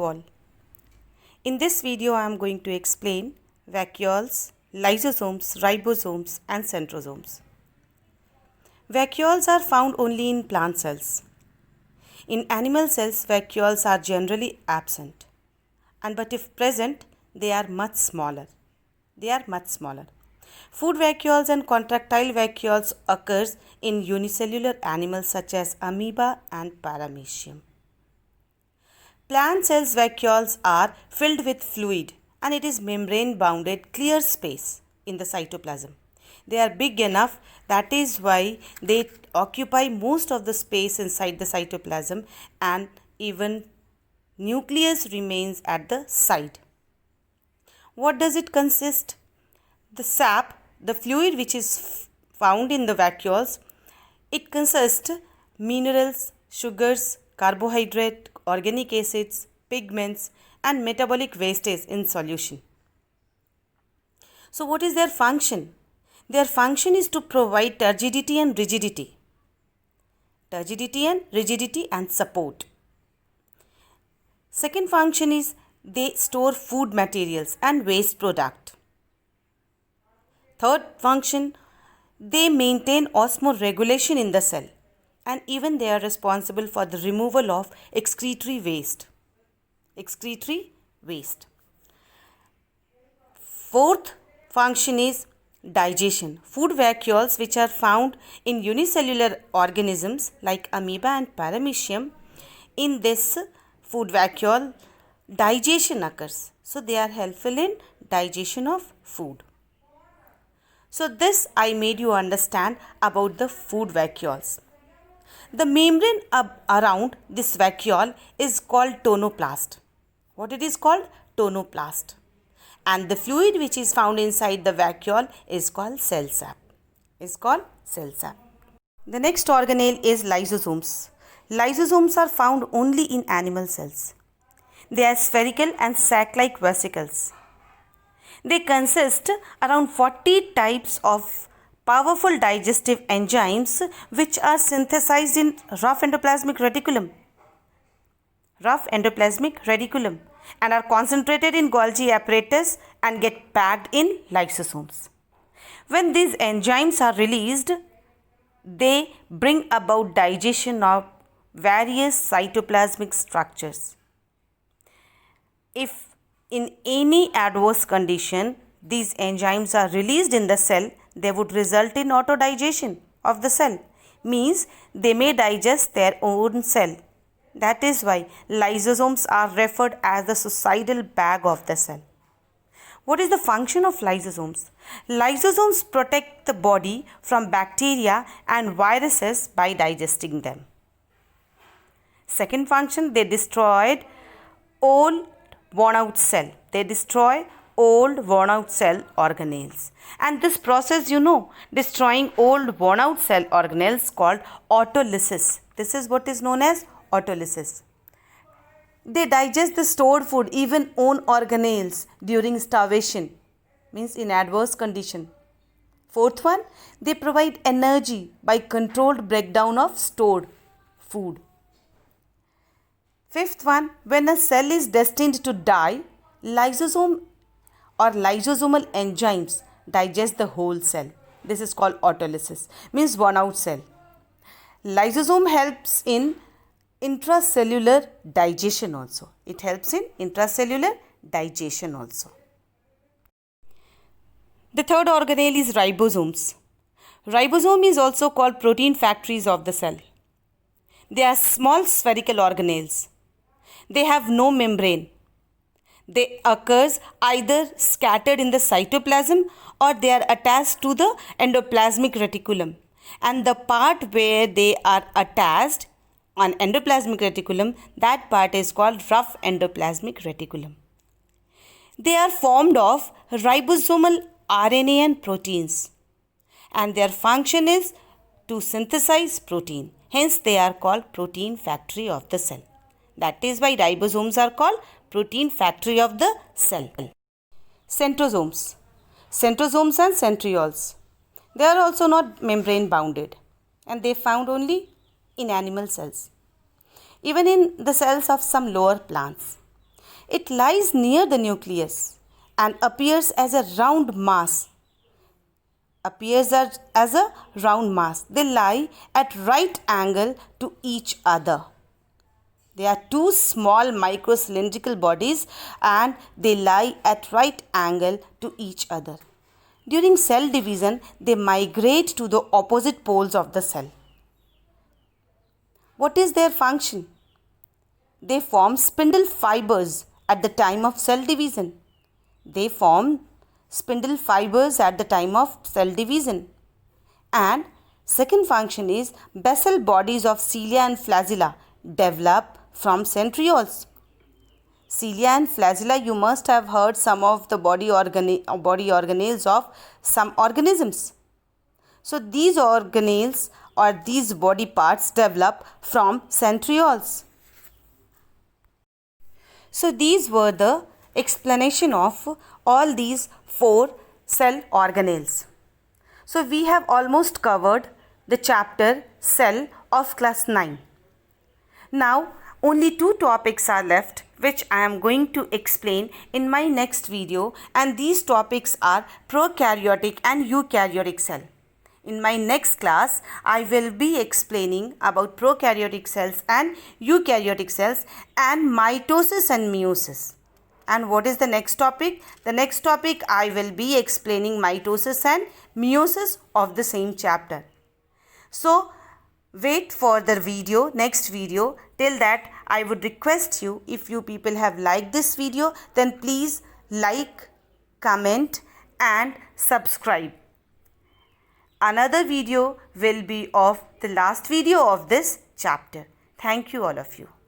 you all. In this video I am going to explain vacuoles, lysosomes, ribosomes and centrosomes. Vacuoles are found only in plant cells. In animal cells, vacuoles are generally absent, but if present, they are much smaller. Food vacuoles and contractile vacuoles occurs in unicellular animals such as amoeba and paramecium. Plant cells vacuoles are filled with fluid and it is membrane bounded clear space in the cytoplasm. They are big enough, that is why they occupy most of the space inside the cytoplasm, and even nucleus remains at the side. What does it consist? The sap, the fluid which is found in the vacuoles, it consists minerals, sugars, carbohydrate, organic acids, pigments and metabolic wastage in solution. So what is their function? Their function is to provide turgidity and rigidity. And support. Second function is they store food materials and waste product. Third function, they maintain osmoregulation in the cell, and even they are responsible for the removal of excretory waste. Fourth function is digestion. Food vacuoles which are found in unicellular organisms like amoeba and paramecium, in this food vacuole digestion occurs. So they are helpful in digestion of food. So this I made you understand about the food vacuoles. The membrane around this vacuole is called tonoplast. What it is called? Tonoplast. And the fluid which is found inside the vacuole is called cell sap. The next organelle is lysosomes. Lysosomes are found only in animal cells. They are spherical and sac-like vesicles. They consist around 40 types of powerful digestive enzymes which are synthesized in rough endoplasmic reticulum and are concentrated in Golgi apparatus and get packed in lysosomes. When these enzymes are released, they bring about digestion of various cytoplasmic structures. If in any adverse condition these enzymes are released in the cell, they would result in autodigestion of the cell. Means they may digest their own cell. That is why lysosomes are referred as the suicidal bag of the cell. What is the function of lysosomes? Lysosomes protect the body from bacteria and viruses by digesting them. Second function, they destroy old worn out cell organelles. And this process, destroying old worn out cell organelles called autolysis. This is what is known as autolysis. They digest the stored food, even own organelles, during starvation, means in adverse condition. Fourth one, they provide energy by controlled breakdown of stored food. Fifth one, when a cell is destined to die, lysosome or lysosomal enzymes digest the whole cell. This is called autolysis, means worn out cell. Lysosome helps in intracellular digestion also. The third organelle is ribosomes. Ribosome is also called protein factories of the cell. They are small spherical organelles. They have no membrane. They occur either scattered in the cytoplasm or they are attached to the endoplasmic reticulum. And the part where they are attached on endoplasmic reticulum, that part is called rough endoplasmic reticulum. They are formed of ribosomal RNA and proteins, and their function is to synthesize protein. Hence, they are called protein factory of the cell. That is why ribosomes are called protein factory of the cell. Centrosomes and centrioles. They are also not membrane bounded, and they found only in animal cells. Even in the cells of some lower plants. It lies near the nucleus and appears as a round mass. They lie at right angle to each other. They are two small microcylindrical bodies and they lie at right angle to each other. During cell division, they migrate to the opposite poles of the cell. What is their function? They form spindle fibers at the time of cell division. And second function is basal bodies of cilia and flagella develop from centrioles. Cilia and flagella, you must have heard some of the body organelles of some organisms. So these organelles or these body parts develop from centrioles. So these were the explanation of all these 4 cell organelles. So we have almost covered the chapter cell of class 9. Now only 2 topics are left which I am going to explain in my next video, and these topics are prokaryotic and eukaryotic cell. In my next class, I will be explaining about prokaryotic cells and eukaryotic cells and mitosis and meiosis. And what is the next topic? The next topic I will be explaining mitosis and meiosis of the same chapter. So wait for the next video. Till that, I would request you, if you people have liked this video, then please like, comment and subscribe. Another video will be of the last video of this chapter. Thank you all of you.